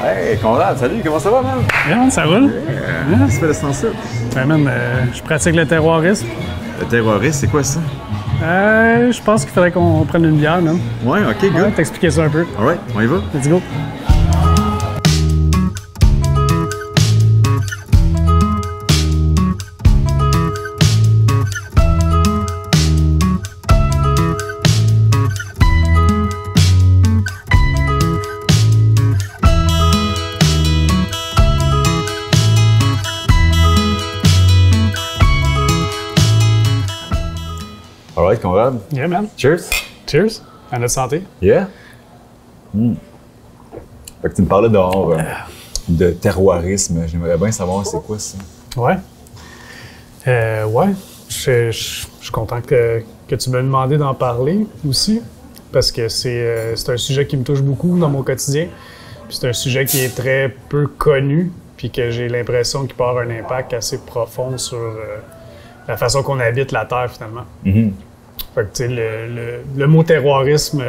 Hey, Conrad, salut, comment ça va, man? Bien, ça roule. Ça fait le temps-ci. Ouais, man, je pratique le terroirisme. Le terrorisme, c'est quoi ça? Je pense qu'il faudrait qu'on prenne une bière, man. Ouais, ok, good. Ouais, t'expliquer ça un peu. Alright, on y va? Let's go. Alright, Conrad. Yeah, man. Cheers. Cheers. À notre santé. Yeah. Fait que tu me parlais dehors de terroirisme. J'aimerais bien savoir c'est quoi ça. Ouais. Ouais. Je suis content que tu m'aies demandé d'en parler aussi, parce que c'est un sujet qui me touche beaucoup dans mon quotidien. Puis c'est un sujet qui est très peu connu, puis que j'ai l'impression qu'il peut avoir un impact assez profond sur la façon qu'on habite la Terre, finalement. Mm-hmm. Fait que, tu sais, le mot terroirisme,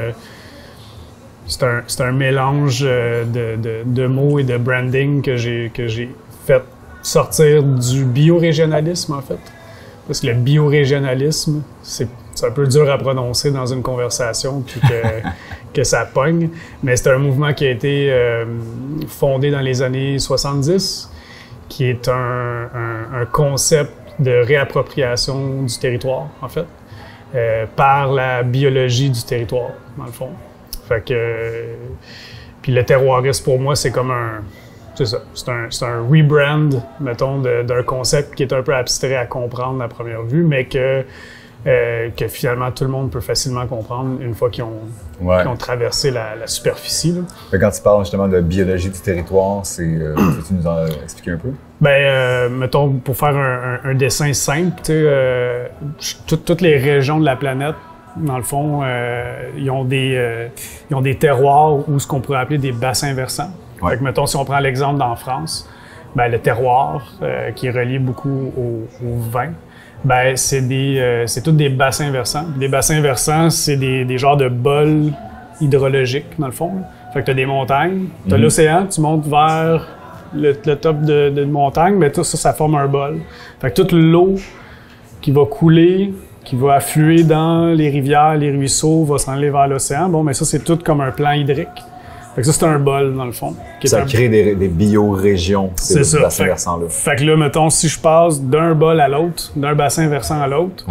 c'est un mélange de mots et de branding que j'ai fait sortir du biorégionalisme, en fait. Parce que le biorégionalisme, c'est un peu dur à prononcer dans une conversation, puis que ça pogne. Mais c'est un mouvement qui a été fondé dans les années 70, qui est un concept de réappropriation du territoire, en fait. Par la biologie du territoire, dans le fond. Fait que... puis le terroirisme, pour moi, c'est comme un... C'est ça. C'est un rebrand, mettons, d'un concept qui est un peu abstrait à comprendre à première vue, mais que finalement, tout le monde peut facilement comprendre une fois qu'ils ont traversé la superficie. Là. Quand tu parles justement de biologie du territoire, peux-tu nous en expliquer un peu? Mettons, pour faire un dessin simple, toutes les régions de la planète, dans le fond, ils ont des terroirs ou ce qu'on pourrait appeler des bassins versants. Ouais. Fait que, mettons, si on prend l'exemple d'en France, le terroir, qui est relié beaucoup au vin, c'est tous des bassins versants. Des bassins versants, c'est des genres de bols hydrologiques, dans le fond. Là. Fait que tu as des montagnes, tu as l'océan, tu montes vers le top de montagne, mais tout ça, ça forme un bol. Fait que toute l'eau qui va couler, qui va affluer dans les rivières, les ruisseaux, va s'en aller vers l'océan. Bon, mais ça, c'est tout comme un plan hydrique. Fait que ça, c'est un bol, dans le fond. Ça crée des biorégions, ces bassins versants-là. Fait que là, mettons, si je passe d'un bol à l'autre, d'un bassin versant à l'autre,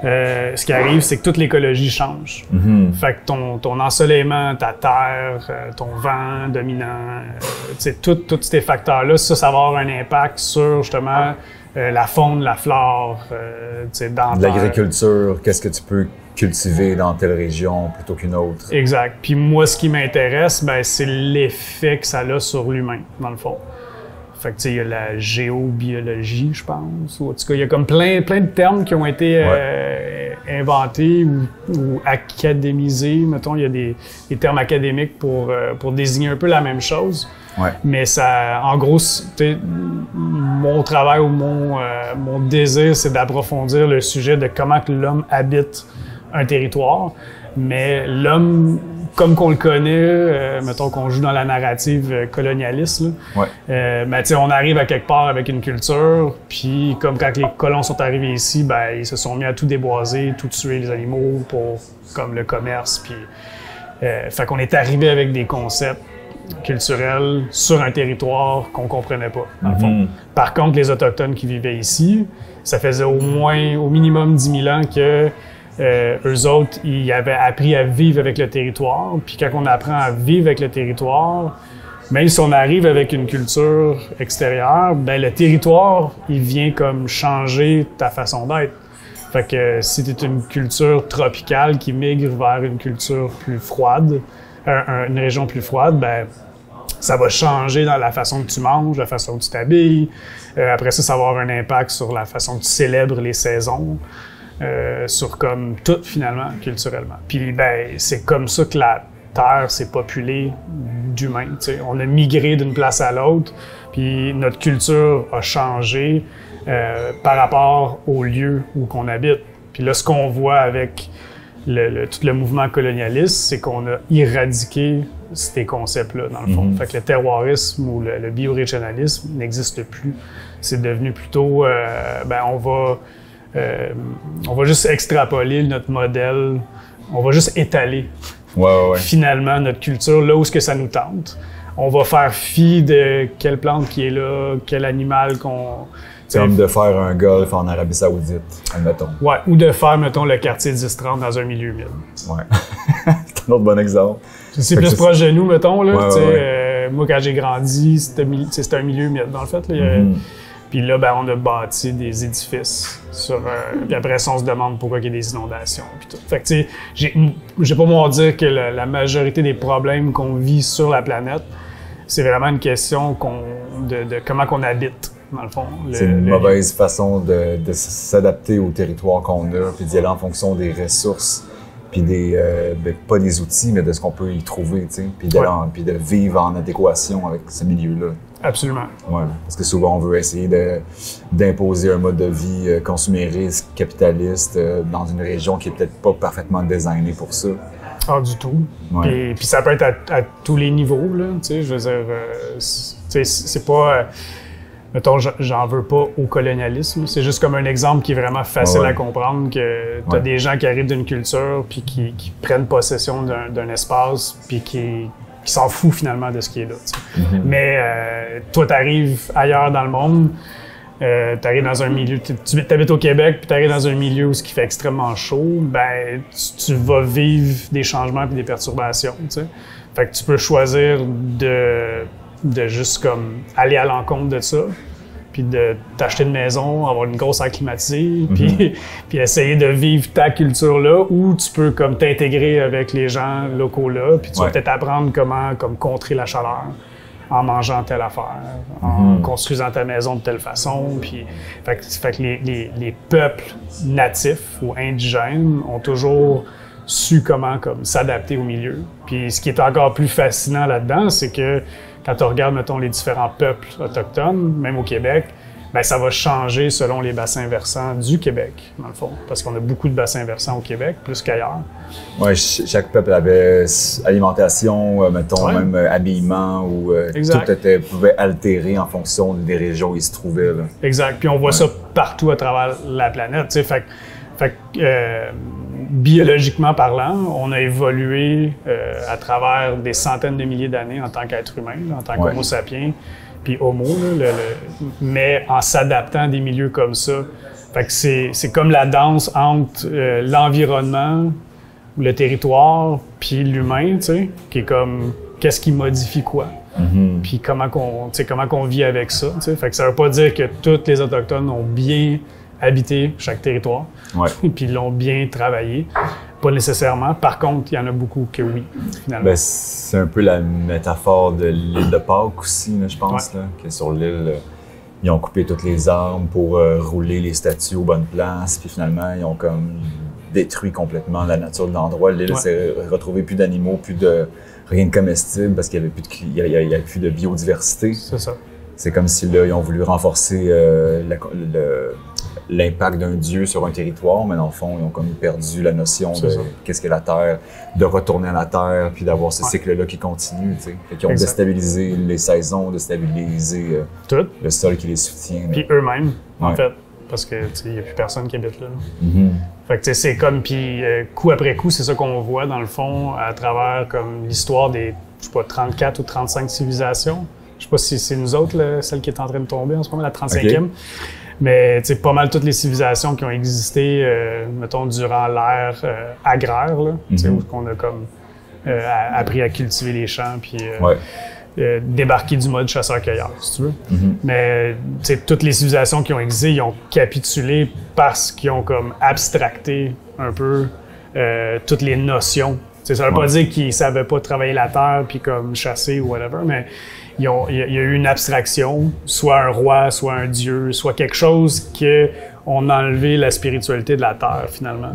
ce qui arrive, c'est que toute l'écologie change. Mm-hmm. Fait que ton ensoleillement, ta terre, ton vent dominant, tous ces facteurs-là, ça va avoir un impact sur, justement, la faune, la flore, dans de l'agriculture, qu'est-ce que tu peux cultiver dans telle région plutôt qu'une autre. Exact. Puis moi, ce qui m'intéresse, c'est l'effet que ça a sur l'humain, dans le fond. Fait que, tu sais, il y a la géobiologie, je pense. Ou, en tout cas, il y a comme plein de termes qui ont été inventés ou académisés. Mettons, il y a des termes académiques pour désigner un peu la même chose. Ouais. Mais ça, en gros, mon travail ou mon désir, c'est d'approfondir le sujet de comment que l'homme habite un territoire. Mais l'homme, comme qu'on le connaît, mettons qu'on joue dans la narrative colonialiste, là, on arrive à quelque part avec une culture, puis comme quand les colons sont arrivés ici, ils se sont mis à tout déboiser, tout tuer les animaux pour comme le commerce, puis fait qu'on est arrivé avec des concepts culturels sur un territoire qu'on comprenait pas, dans le fond. Par contre, les Autochtones qui vivaient ici, ça faisait au minimum 10 000 ans que eux autres, ils avaient appris à vivre avec le territoire. Puis quand on apprend à vivre avec le territoire, même si on arrive avec une culture extérieure, le territoire, il vient comme changer ta façon d'être. Fait que si t'es une culture tropicale qui migre vers une culture plus froide, une région plus froide, ça va changer dans la façon que tu manges, la façon que tu t'habilles. Après ça va avoir un impact sur la façon que tu célèbres les saisons. Sur comme tout, finalement, culturellement. Puis, c'est comme ça que la Terre s'est populée d'humains. T'sais. On a migré d'une place à l'autre, puis notre culture a changé par rapport au lieu où qu'on habite. Puis là, ce qu'on voit avec tout le mouvement colonialiste, c'est qu'on a éradiqué ces concepts-là, dans le fond. Fait que le terroirisme ou le biorégionalisme n'existe plus. C'est devenu plutôt, on va juste extrapoler notre modèle, on va juste étaler finalement notre culture là où ce que ça nous tente. On va faire fi de quelle plante qui est là, quel animal qu'on... C'est comme de faire un golf en Arabie Saoudite, admettons. Ouais, ou de faire, mettons, le quartier 10-30 dans un milieu humide. Ouais. C'est un autre bon exemple. C'est plus proche de nous, mettons. Là, moi, quand j'ai grandi, c'était un milieu humide, dans le fait. Là, puis là, on a bâti des édifices. Puis après ça, on se demande pourquoi il y a des inondations. Puis tout. Fait que, tu sais, j'ai pas beau dire que la majorité des problèmes qu'on vit sur la planète, c'est vraiment une question de comment qu'on habite. Dans le fond. C'est une mauvaise façon de s'adapter au territoire qu'on a, puis d'y aller en fonction des ressources, puis pas des outils, mais de ce qu'on peut y trouver, tu sais, puis de vivre en adéquation avec ce milieu-là. Absolument. Ouais, parce que souvent, on veut essayer d'imposer un mode de vie consumériste, capitaliste, dans une région qui est peut-être pas parfaitement designée pour ça. Ah, du tout. Ouais. Puis ça peut être à tous les niveaux, là, tu sais, je veux dire, c'est pas... mettons, j'en veux pas au colonialisme. C'est juste comme un exemple qui est vraiment facile à comprendre, que tu as des gens qui arrivent d'une culture puis qui prennent possession d'un espace puis qui s'en foutent finalement de ce qui est là. Mais toi, tu arrives ailleurs dans le monde, tu arrives dans un milieu... Tu habites au Québec puis tu arrives dans un milieu où ce qui fait extrêmement chaud, tu vas vivre des changements puis des perturbations. T'sais. Fait que tu peux choisir de juste comme aller à l'encontre de ça, puis de t'acheter une maison, avoir une grosse air climatisée, puis essayer de vivre ta culture là, ou tu peux comme t'intégrer avec les gens locaux là, puis tu vas peut-être apprendre comment comme contrer la chaleur en mangeant telle affaire, en construisant ta maison de telle façon, puis fait que les peuples natifs ou indigènes ont toujours su comment comme s'adapter au milieu. Puis ce qui est encore plus fascinant là-dedans, c'est que quand tu regardes, mettons, les différents peuples autochtones, même au Québec, ça va changer selon les bassins versants du Québec, dans le fond. Parce qu'on a beaucoup de bassins versants au Québec, plus qu'ailleurs. Oui, chaque peuple avait alimentation, mettons, même habillement, ou tout pouvait altérer en fonction des régions où il se trouvait. Là. Exact. Puis on voit ça partout à travers la planète. Tu sais, fait que biologiquement parlant, on a évolué à travers des centaines de milliers d'années en tant qu'être humain, là, en tant qu'homo sapiens, puis homo, là, mais en s'adaptant à des milieux comme ça. Fait que c'est comme la danse entre l'environnement, le territoire, puis l'humain, tu sais, qui est comme qu'est-ce qui modifie quoi. Puis comment qu'on vit avec ça. Tu sais. Fait que ça veut pas dire que tous les Autochtones ont bien habité chaque territoire, puis ils l'ont bien travaillé. Pas nécessairement. Par contre, il y en a beaucoup que oui, finalement. C'est un peu la métaphore de l'île de Pâques aussi, là, je pense, là, que sur l'île, ils ont coupé toutes les arbres pour rouler les statues aux bonnes places, puis finalement, ils ont comme détruit complètement la nature de l'endroit. L'île s'est retrouvée plus d'animaux, plus de rien de comestible, parce qu'il n'y avait plus de biodiversité. C'est ça. C'est comme si là, ils ont voulu renforcer l'impact d'un dieu sur un territoire, mais dans le fond, ils ont comme perdu la notion de qu'est-ce que la Terre, de retourner à la Terre, puis d'avoir ce cycle-là qui continue, tu sais. Ils ont déstabilisé les saisons, déstabilisé le sol qui les soutient. Puis eux-mêmes, en fait, parce que il n'y a plus personne qui habite là. Fait que c'est comme, puis coup après coup, c'est ça qu'on voit dans le fond à travers comme l'histoire des, je sais pas, 34 ou 35 civilisations. Je sais pas si c'est nous autres, là, celle qui est en train de tomber en ce moment, la 35e. Mais tu sais, pas mal toutes les civilisations qui ont existé, mettons, durant l'ère agraire, là, où on a comme appris à cultiver les champs, puis débarquer du mode chasseur-cueilleur, si tu veux. Mais tu sais, toutes les civilisations qui ont existé, ils ont capitulé parce qu'ils ont comme abstracté un peu toutes les notions. T'sais, ça veut pas dire qu'ils savaient pas travailler la terre puis comme chasser ou whatever, mais il y a eu une abstraction, soit un roi, soit un dieu, soit quelque chose que on a enlevé la spiritualité de la terre, finalement.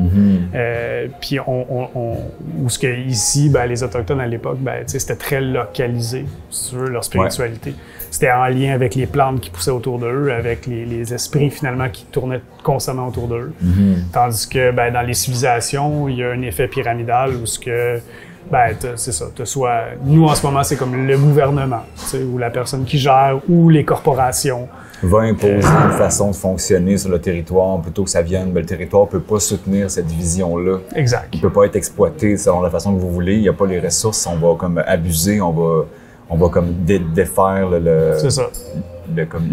Puis où ce que ici, ben, les Autochtones à l'époque, ben, c'était très localisé, si tu veux, leur spiritualité. C'était en lien avec les plantes qui poussaient autour d'eux, avec les esprits, finalement, qui tournaient constamment autour d'eux. Tandis que ben, dans les civilisations, il y a un effet pyramidal où ce que... Ben, c'est ça. Nous, en ce moment, c'est comme le gouvernement, ou la personne qui gère, ou les corporations. Va imposer une façon de fonctionner sur le territoire plutôt que ça vienne. Ben, le territoire ne peut pas soutenir cette vision-là. Exact. Il ne peut pas être exploité selon la façon que vous voulez. Il n'y a pas les ressources. On va comme abuser, on va comme défaire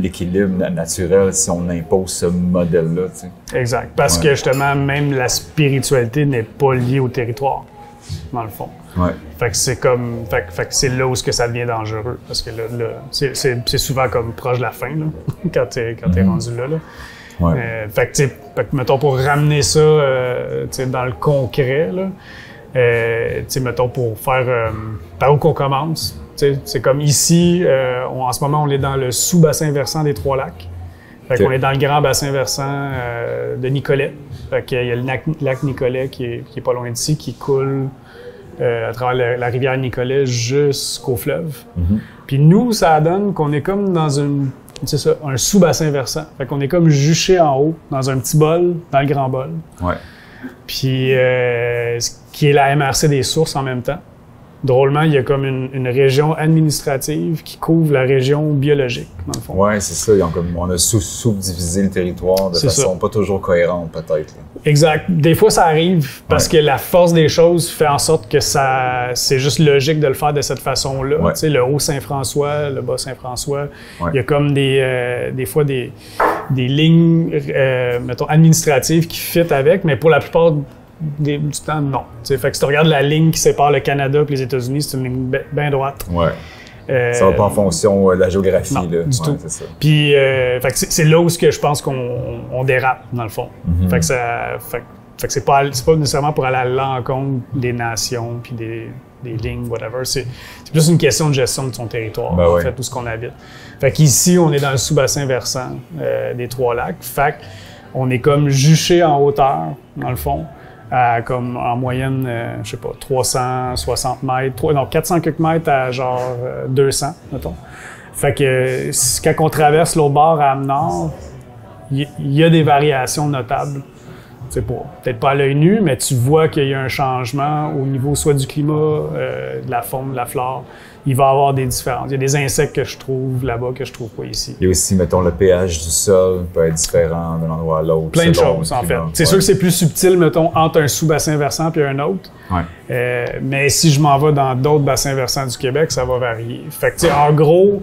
l'équilibre naturel si on impose ce modèle-là. T'sais. Exact. Parce que justement, même la spiritualité n'est pas liée au territoire, dans le fond. Fait que c'est comme, fait que c'est là où ça devient dangereux, parce que là c'est souvent comme proche de la fin, là, quand t'es rendu là. Fait que mettons, pour ramener ça dans le concret, là, mettons, pour faire par où qu'on commence, c'est comme ici, en ce moment, on est dans le sous-bassin versant des Trois-Lacs. Fait qu'on est dans le grand bassin versant de Nicolet. Fait qu'il y a le lac Nicolet qui est pas loin d'ici, qui coule à travers la rivière Nicolet jusqu'au fleuve. Puis nous, ça donne qu'on est comme dans un sous-bassin versant. Fait qu'on est comme juché en haut, dans un petit bol, dans le grand bol. Puis ce qui est la MRC des sources en même temps. Drôlement, il y a comme une région administrative qui couvre la région biologique, dans le fond. Oui, c'est ça. On a subdivisé le territoire de façon pas toujours cohérente, peut-être. Là. Exact. Des fois, ça arrive parce que la force des choses fait en sorte que c'est juste logique de le faire de cette façon-là. Tu sais, le Haut-Saint-François, le Bas-Saint-François, il y a comme des fois des lignes, mettons, administratives qui fit avec, mais pour la plupart du temps, non. T'sais, fait que si tu regardes la ligne qui sépare le Canada et les États-Unis, c'est une ligne bien droite. Ça va pas en fonction de la géographie. Non, là. Du tout. C'est ça. Puis, fait que c'est là où je pense qu'on dérape, dans le fond. Fait que c'est pas nécessairement pour aller à l'encontre des nations puis des lignes, whatever. C'est plus une question de gestion de son territoire, en fait, où ce qu'on habite. Fait qu'ici, on est dans le sous-bassin versant des Trois-Lacs. Fait qu'on est comme juché en hauteur, dans le fond. Comme en moyenne, je sais pas, 360 mètres, 400 quelques mètres à genre 200, mettons. Fait que quand on traverse l'autre bord à Amenord, il y a des variations notables. C'est peut-être pas à l'œil nu, mais tu vois qu'il y a un changement au niveau soit du climat, de la faune, de la flore. Il va y avoir des différences. Il y a des insectes que je trouve là-bas que je trouve pas ici. Et aussi, mettons, le pH du sol peut être différent d'un endroit à l'autre. Plein de choses, en fait. C'est sûr que c'est plus subtil, mettons, entre un sous-bassin versant et un autre. Mais si je m'en vais dans d'autres bassins versants du Québec, ça va varier. Fait que, tu sais, en gros,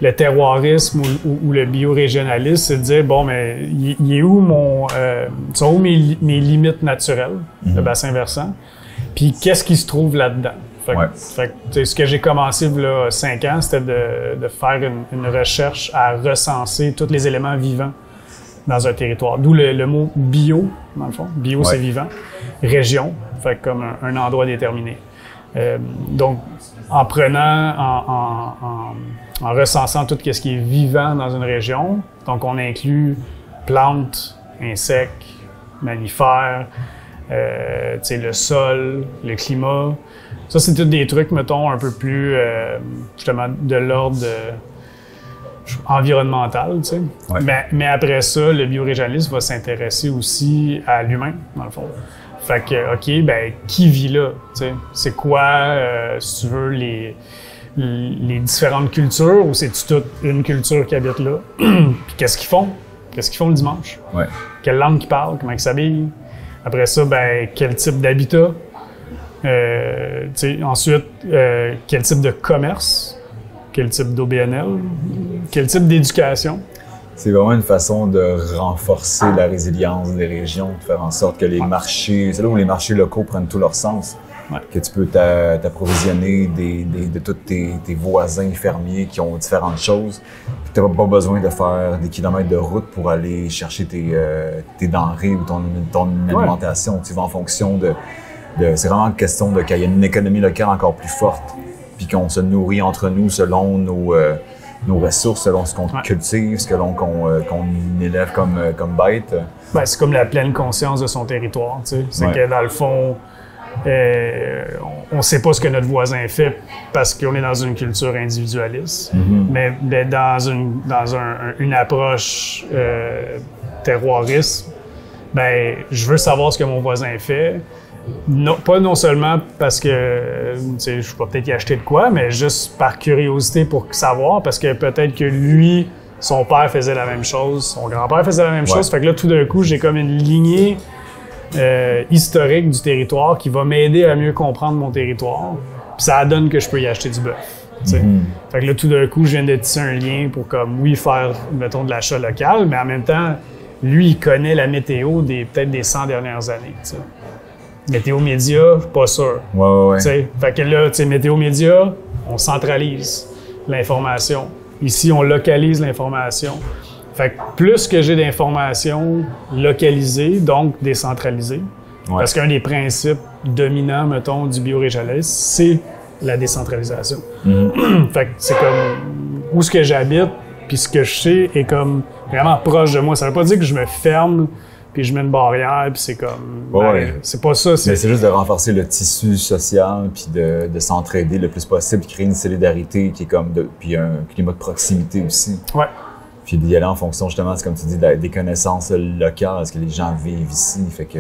le terroirisme ou le biorégionalisme, c'est de dire, bon, mais il est où sont où mes limites naturelles, le bassin versant, puis qu'est-ce qui se trouve là-dedans? Fait que, ce que j'ai commencé il y a 5 ans, c'était de faire une recherche à recenser tous les éléments vivants dans un territoire. D'où le mot bio, dans le fond. Bio, c'est vivant. Région, fait comme un endroit déterminé. Donc, en prenant, en recensant tout ce qui est vivant dans une région, donc on inclut plantes, insectes, mammifères, le sol, le climat. Ça, c'est tous des trucs, mettons, un peu plus, justement, de l'ordre environnemental, tu sais. Mais après ça, le biorégionalisme va s'intéresser aussi à l'humain, dans le fond. Fait que, OK, ben qui vit là, tu sais? C'est quoi, si tu veux, les différentes cultures, ou c'est-tu toute une culture qui habite là? Puis qu'est-ce qu'ils font? Qu'est-ce qu'ils font le dimanche? Quelle langue qu'ils parlent? Comment ils s'habillent? Après ça, ben quel type d'habitat? Ensuite, quel type de commerce, quel type d'OBNL, quel type d'éducation. C'est vraiment une façon de renforcer la résilience des régions, de faire en sorte que les marchés, c'est là où les marchés locaux prennent tout leur sens, que tu peux t'approvisionner de tous tes voisins fermiers qui ont différentes choses. Tu n'as pas besoin de faire des kilomètres de route pour aller chercher tes denrées ou ton alimentation. Tu vas en fonction de c'est vraiment une question qu'il y ait une économie locale encore plus forte, puis qu'on se nourrit entre nous selon nos ressources, selon ce qu'on cultive, selon qu'on élève comme bête. Ben, c'est comme la pleine conscience de son territoire, tu sais. C'est que dans le fond, on ne sait pas ce que notre voisin fait parce qu'on est dans une culture individualiste. Mais dans une approche terroiriste, ben, je veux savoir ce que mon voisin fait. Pas seulement parce que je vais peut-être y acheter de quoi, mais juste par curiosité pour savoir, parce que peut-être que lui, son père faisait la même chose, son grand-père faisait la même chose. Fait que là, tout d'un coup, j'ai comme une lignée historique du territoire qui va m'aider à mieux comprendre mon territoire. Puis ça donne que je peux y acheter du bœuf. Fait que là, tout d'un coup, je viens de tisser un lien pour, comme, oui, faire, mettons, de l'achat local, mais en même temps, lui, il connaît la météo peut-être des 100 dernières années. T'sais. Météo Média, pas sûr. Fait que là, Météo Média, on centralise l'information. Ici, on localise l'information. Fait que plus que j'ai d'informations localisées, donc décentralisées, parce qu'un des principes dominants, mettons, du biorégionalisme, c'est la décentralisation. Fait que c'est comme où ce que j'habite, puis ce que je sais est comme vraiment proche de moi. Ça veut pas dire que je me ferme puis je mets une barrière, puis c'est comme... c'est pas ça. Mais c'est juste de renforcer le tissu social, puis de s'entraider le plus possible, créer une solidarité qui est comme... puis un climat de proximité aussi. Puis d'y aller en fonction, justement, c'est comme tu dis, des connaissances locales, ce que les gens vivent ici, fait que...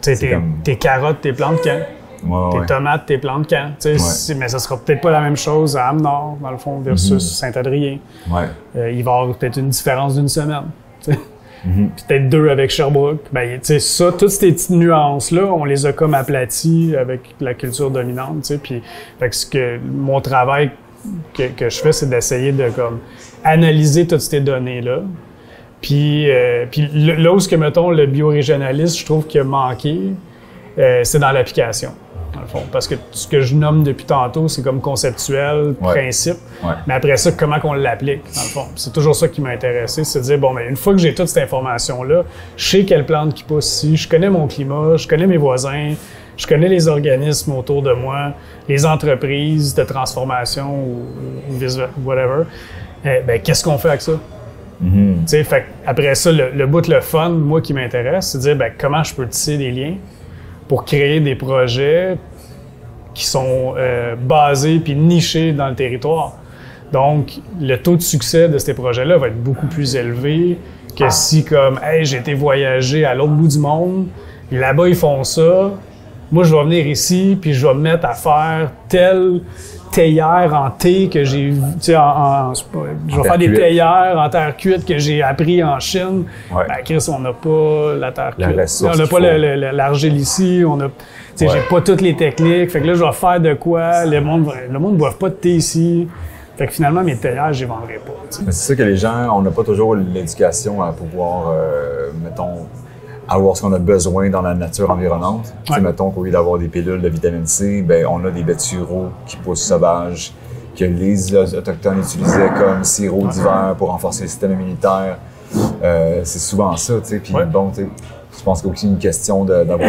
Tu sais, tes carottes, tes plantes quand? Tes tomates, tes plantes quand? Mais ça sera peut-être pas la même chose à Amenord, dans le fond, versus Saint-Adrien. Il va y avoir peut-être une différence d'une semaine, t'sais. Puis peut-être 2 avec Sherbrooke. Ben, tu sais, ça, toutes ces petites nuances-là, on les a comme aplaties avec la culture dominante, tu sais. Puis, fait que mon travail que je fais, c'est d'essayer de, comme, analyser toutes ces données-là. Puis là où, mettons, le biorégionalisme, je trouve qu'il a manqué, c'est dans l'application. Dans le fond. Parce que ce que je nomme depuis tantôt, c'est comme conceptuel, principe. Mais après ça, comment qu'on l'applique, dans le fond. C'est toujours ça qui m'a intéressé, c'est de dire, bon, mais une fois que j'ai toute cette information-là, je sais quelle plante qui pousse ici, je connais mon climat, je connais mes voisins, je connais les organismes autour de moi, les entreprises de transformation ou whatever. Ben, qu'est-ce qu'on fait avec ça? Fait après ça, le bout, le fun, moi, qui m'intéresse, c'est de dire, ben, comment je peux tisser des liens pour créer des projets qui sont basés puis nichés dans le territoire. Donc, le taux de succès de ces projets-là va être beaucoup plus élevé que si, comme, hey, j'ai été voyager à l'autre bout du monde, là-bas, ils font ça, moi, je vais venir ici, puis je vais me mettre à faire telle théière en thé que j'ai, tu sais, je vais faire des théières en terre cuite que j'ai appris en Chine. Ben, Chris, on n'a pas la terre cuite. On n'a pas l'argile ici. On a, tu sais, j'ai pas toutes les techniques. Fait que là, je vais faire de quoi? Le monde ne boive pas de thé ici. Fait que finalement, mes théières, je les vendrai pas. C'est ça que les gens, on n'a pas toujours l'éducation à pouvoir, mettons, avoir ce qu'on a besoin dans la nature environnante. Mettons qu'au lieu d'avoir des pilules de vitamine C, ben on a des baies de sureau qui poussent sauvages, que les Autochtones utilisaient comme sirop d'hiver pour renforcer le système immunitaire. C'est souvent ça, tu sais. Puis bon, tu sais, je pense qu'il y a aussi une question d'avoir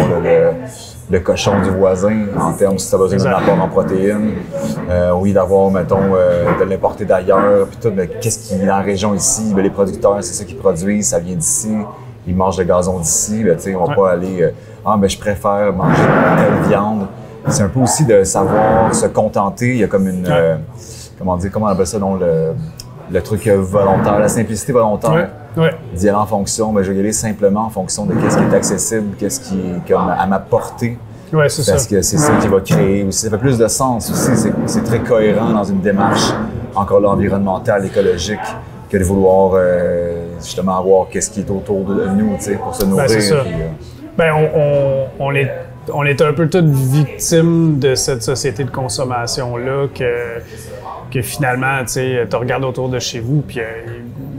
le cochon du voisin en termes si tu as besoin d'un apport en protéines. Oui, d'avoir, mettons, de l'importer d'ailleurs, puis tout, mais qu'est-ce qui est en région ici? Ben, les producteurs, c'est ça qu'ils produisent, ça vient d'ici. Ils mangent le gazon d'ici, ben, tu sais, on va pas aller ben je préfère manger telle viande. C'est un peu aussi de savoir se contenter. Il y a comme une comment on appelle ça, donc le truc volontaire, la simplicité volontaire. D'y aller en fonction, ben je vais y aller simplement en fonction de qu'est-ce qui est accessible, qu'est-ce qui est comme à ma portée. C'est ça. Parce que c'est ça qui va créer aussi. Ça fait plus de sens aussi. C'est très cohérent dans une démarche encore là environnementale, écologique, que de vouloir justement avoir qu'est-ce qui est autour de nous, tu sais, pour se nourrir. C'est ça. Puis, on est un peu toutes victimes de cette société de consommation-là que finalement, tu sais, tu regardes autour de chez vous, puis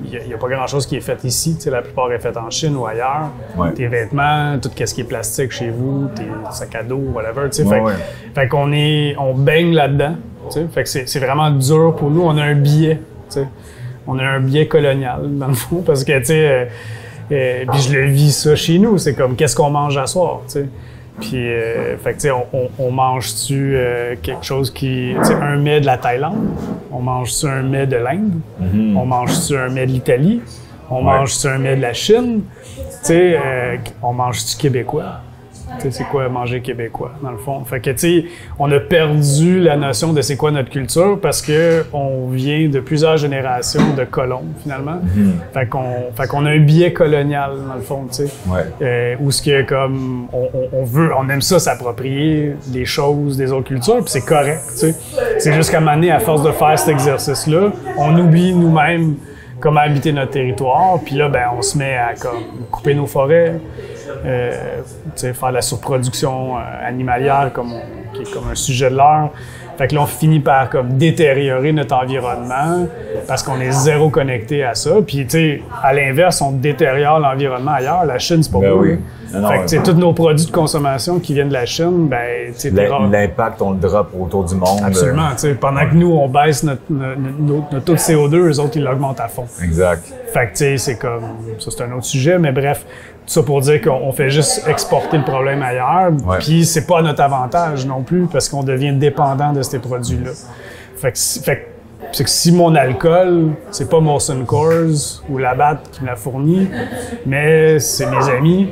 il n'y a pas grand-chose qui est fait ici. Tu sais, la plupart est fait en Chine ou ailleurs. Tes vêtements, tout ce qui est plastique chez vous, tes sacs à dos, whatever. Tu sais, fait qu'on on baigne là-dedans. Tu sais, fait que c'est vraiment dur pour nous. On a un biais. Tu sais. On a un biais colonial, dans le fond, parce que, tu sais, puis je le vis ça chez nous. C'est comme, qu'est-ce qu'on mange à soir, tu sais? Puis, fait que, tu sais, on mange-tu quelque chose qui... Tu sais, un mets de la Thaïlande? On mange-tu un mets de l'Inde? On mange-tu un mets de l'Italie? On mange-tu un mets de la Chine? Tu sais, on mange-tu québécois? Tu sais, c'est quoi manger québécois, dans le fond? Fait que, tu sais, on a perdu la notion de c'est quoi notre culture parce que on vient de plusieurs générations de colons, finalement. Fait qu'on a un biais colonial, dans le fond, tu sais. Où ce que, comme, on aime ça s'approprier des choses des autres cultures, puis c'est correct, tu sais. C'est juste qu'à un moment donné, à force de faire cet exercice-là, on oublie nous-mêmes comment habiter notre territoire, puis là, ben, on se met à, comme, couper nos forêts, faire la surproduction animalière qui est comme un sujet de l'heure. Fait que là, on finit par comme détériorer notre environnement parce qu'on est zéro connecté à ça. Puis, tu sais, à l'inverse, on détériore l'environnement ailleurs. La Chine, c'est pas beau. Oui. Fait que, tu sais, tous nos produits de consommation qui viennent de la Chine, ben, tu sais, l'impact, on le drop autour du monde. Absolument. Tu sais, pendant que nous, on baisse notre taux de CO2, eux autres, ils l'augmentent à fond. Exact. Fait que, tu sais, c'est comme... Ça, c'est un autre sujet, mais bref... Tout ça pour dire qu'on fait juste exporter le problème ailleurs, puis c'est pas à notre avantage non plus, parce qu'on devient dépendant de ces produits-là. Fait que c'est que si mon alcool, c'est pas Molson Coors ou Labatt qui me l'a fourni, mais c'est mes amis,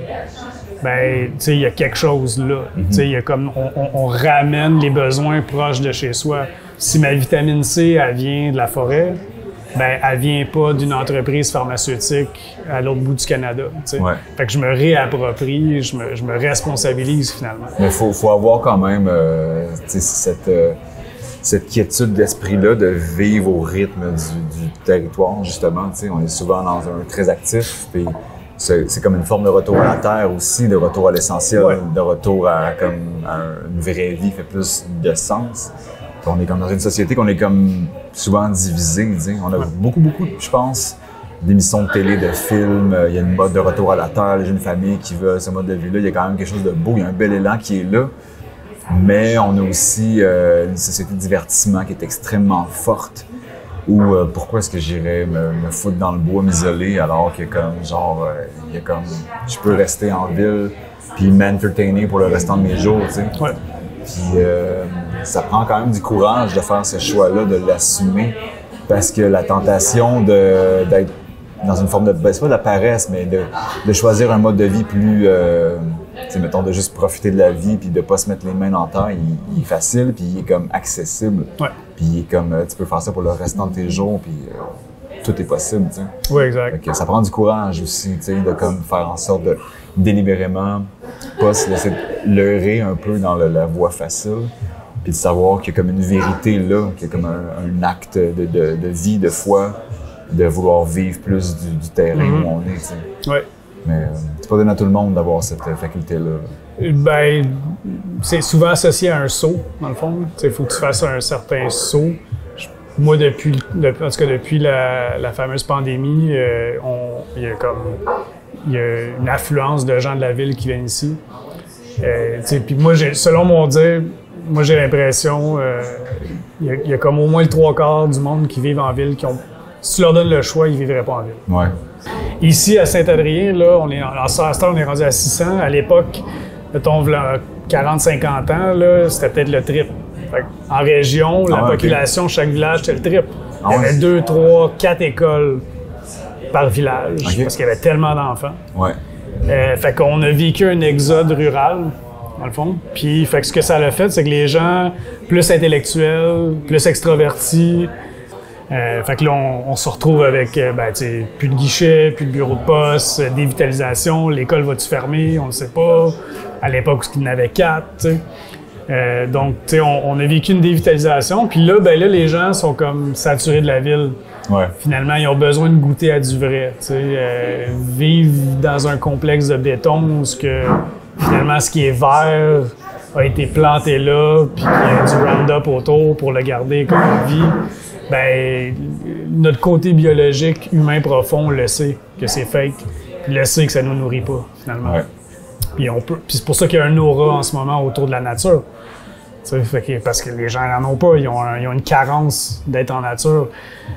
ben, tu sais, il y a quelque chose là. Tu sais, il y a comme, on ramène les besoins proches de chez soi. Si ma vitamine C, elle vient de la forêt, ben, elle vient pas d'une entreprise pharmaceutique à l'autre bout du Canada, tu sais. Fait que je me réapproprie, je me responsabilise finalement. Mais faut avoir quand même cette quiétude d'esprit-là de vivre au rythme du territoire, justement. Tu sais, on est souvent dans un très actif, puis c'est comme une forme de retour à la terre aussi, de retour à l'essentiel, de retour à une vraie vie fait plus de sens. On est comme dans une société qu'on est comme souvent divisé, tu sais. On a beaucoup, je pense, d'émissions de télé, de films. Il y a une mode de retour à la terre, les jeunes familles qui veulent ce mode de vie-là. Il y a quand même quelque chose de beau, il y a un bel élan qui est là. Mais on a aussi une société de divertissement qui est extrêmement forte. Ou pourquoi est-ce que j'irais me foutre dans le bois, m'isoler, alors que comme genre, il y a comme, je peux rester en ville puis m'entertainer pour le restant de mes jours, tu sais. Puis ça prend quand même du courage de faire ce choix-là, de l'assumer, parce que la tentation d'être dans une forme de, ben, c'est pas de la paresse, mais de choisir un mode de vie plus, mettons, de juste profiter de la vie puis de pas se mettre les mains dans le temps, il est facile puis il est comme accessible. Puis il est comme, tu peux faire ça pour le restant de tes jours puis tout est possible, tu sais. Oui, exact. Fait que ça prend du courage aussi, tu sais, de comme faire en sorte de délibérément pas se laisser leurrer un peu dans la voie facile, puis de savoir qu'il y a comme une vérité là, qu'il y a comme un acte de vie, de foi, de vouloir vivre plus du terrain où on est, tu sais. Mais c'est pas donné à tout le monde d'avoir cette faculté-là. Ben, c'est souvent associé à un saut, dans le fond. Il faut que tu fasses un certain saut. Moi, depuis la fameuse pandémie, il y a une affluence de gens de la ville qui viennent ici. Puis moi, selon mon dire, j'ai l'impression il y a comme au moins le 3/4 du monde qui vivent en ville si tu leur donnes le choix, ils vivraient pas en ville. Ici, à Saint-Adrien, là, on est rendu à 600. À l'époque, mettons, 40-50 ans, là, c'était peut-être le triple. En région, la population, chaque village, c'était le triple. Il y avait 2, 3, 4 écoles par village, parce qu'il y avait tellement d'enfants. Fait qu'on a vécu un exode rural, dans le fond. Puis, fait que ce que ça a fait, c'est que les gens plus intellectuels, plus extravertis, fait que là, on se retrouve avec plus de guichets, plus de bureaux de poste, dévitalisation, l'école va-tu fermer, on ne sait pas. À l'époque, il y en avait 4, tu sais. Donc, tu sais, on a vécu une dévitalisation, puis là, les gens sont comme saturés de la ville. Finalement, ils ont besoin de goûter à du vrai, tu sais. Vivre dans un complexe de béton où finalement, ce qui est vert a été planté là, puis il y a du Roundup autour pour le garder comme vie. Ben, notre côté biologique, humain profond, le sait que c'est fake, puis le sait que ça nous nourrit pas, finalement. Puis c'est pour ça qu'il y a un aura en ce moment autour de la nature. Parce que les gens n'en ont pas, ils ont une carence d'être en nature.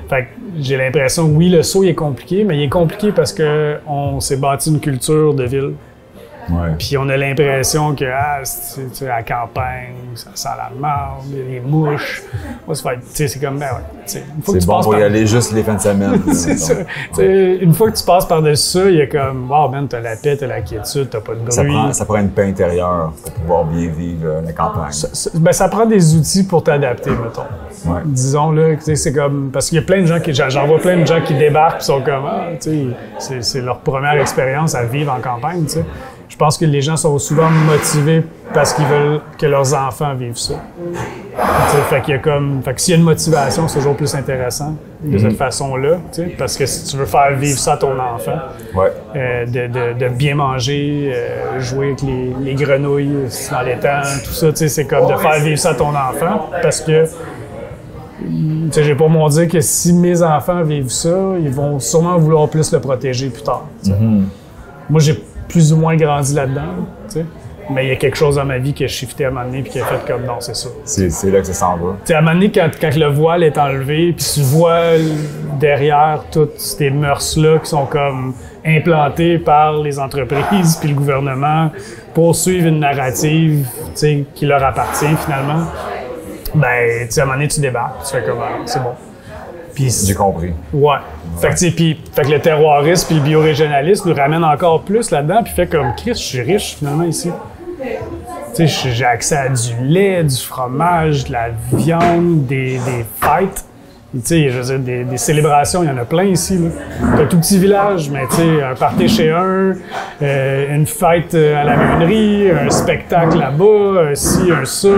Fait que j'ai l'impression, oui, le saut il est compliqué, mais il est compliqué parce qu'on s'est bâti une culture de ville. Ouais. Puis on a l'impression que à la campagne, ça sent la marde, les mouches. Moi, c'est comme, ben ouais. Une fois que C'est tu bon passes pour y par... aller juste les fins de semaine. c'est ça. Une fois que tu passes par-dessus ça, il y a comme, wow, man, t'as la paix, t'as la quiétude, t'as pas de bruit. Ça prend une paix intérieure pour pouvoir bien vivre la campagne. Ça prend des outils pour t'adapter, mettons. Ouais. Disons, là, c'est comme... Parce qu'il y a plein de gens j'en vois plein de gens qui débarquent et sont comme, c'est leur première expérience à vivre en campagne, tu sais. Je pense que les gens sont souvent motivés parce qu'ils veulent que leurs enfants vivent ça. Fait que s'il y a une motivation, c'est toujours plus intéressant de cette façon-là, parce que si tu veux faire vivre ça à ton enfant, de bien manger, jouer avec les grenouilles dans les temps, tout ça, c'est comme de faire vivre ça à ton enfant, parce que j'ai pour mon dire que si mes enfants vivent ça, ils vont sûrement vouloir plus le protéger plus tard. Moi, j'ai plus ou moins grandi là-dedans, mais il y a quelque chose dans ma vie qui a shifté à un moment donné puis qui a fait comme non, c'est ça. C'est là que ça s'en va. À un moment donné, quand le voile est enlevé, puis tu vois derrière toutes ces mœurs-là qui sont comme implantées par les entreprises puis le gouvernement pour suivre une narrative qui leur appartient finalement, ben, à un moment donné, tu débarques, tu fais comme c'est bon. J'ai compris. Ouais. Fait que le terroirisme puis le biorégionalisme nous ramène encore plus là-dedans, puis fait comme Chris, je suis riche finalement ici. J'ai accès à du lait, du fromage, de la viande, des fêtes. Je veux dire, des célébrations, il y en a plein ici. C'est un tout petit village, mais un party chez une fête à la meunerie, un spectacle là-bas, un ci, un ça.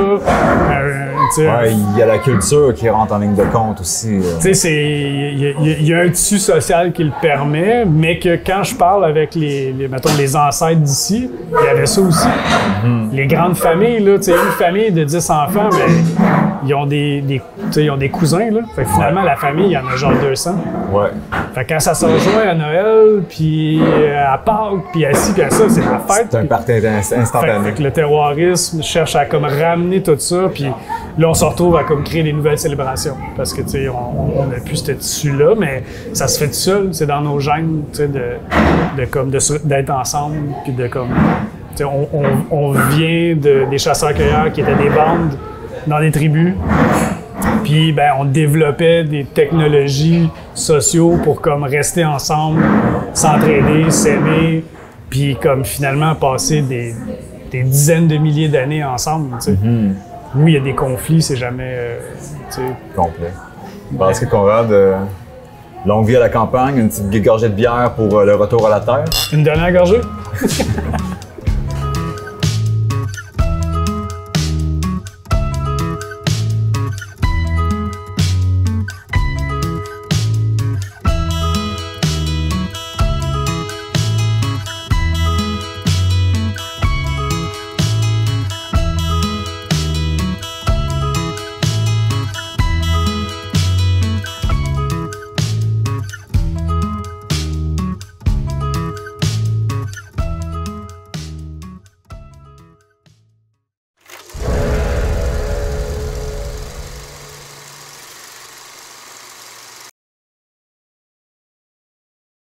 Il y a la culture qui rentre en ligne de compte aussi. Il y a un tissu social qui le permet, mais que quand je parle avec mettons, les ancêtres d'ici, il y avait ça aussi. Les grandes familles, là, une famille de 10 enfants, ben, ils ont des cousins, là. Fait que finalement, la famille, il y en a genre 200. Ouais. Fait que quand ça se rejoint à Noël, puis à Pâques, puis à ci, puis à ça, c'est la fête. C'est un party instantané. Fait que le terroirisme cherche à comme ramener tout ça, puis là, on se retrouve à comme créer des nouvelles célébrations. Parce que, on n'a plus ce tissu-là, mais ça se fait tout seul. C'est dans nos gènes, d'être ensemble, puis de comme... On vient des chasseurs-cueilleurs qui étaient des bandes dans des tribus. Puis, ben, on développait des technologies sociaux pour comme rester ensemble, s'entraider, s'aimer, puis comme finalement passer des dizaines de milliers d'années ensemble. Oui, il y a des conflits, c'est jamais complet. Parce que Conrad, longue vie à la campagne, une petite gorgée de bière pour le retour à la terre. Une dernière gorgée?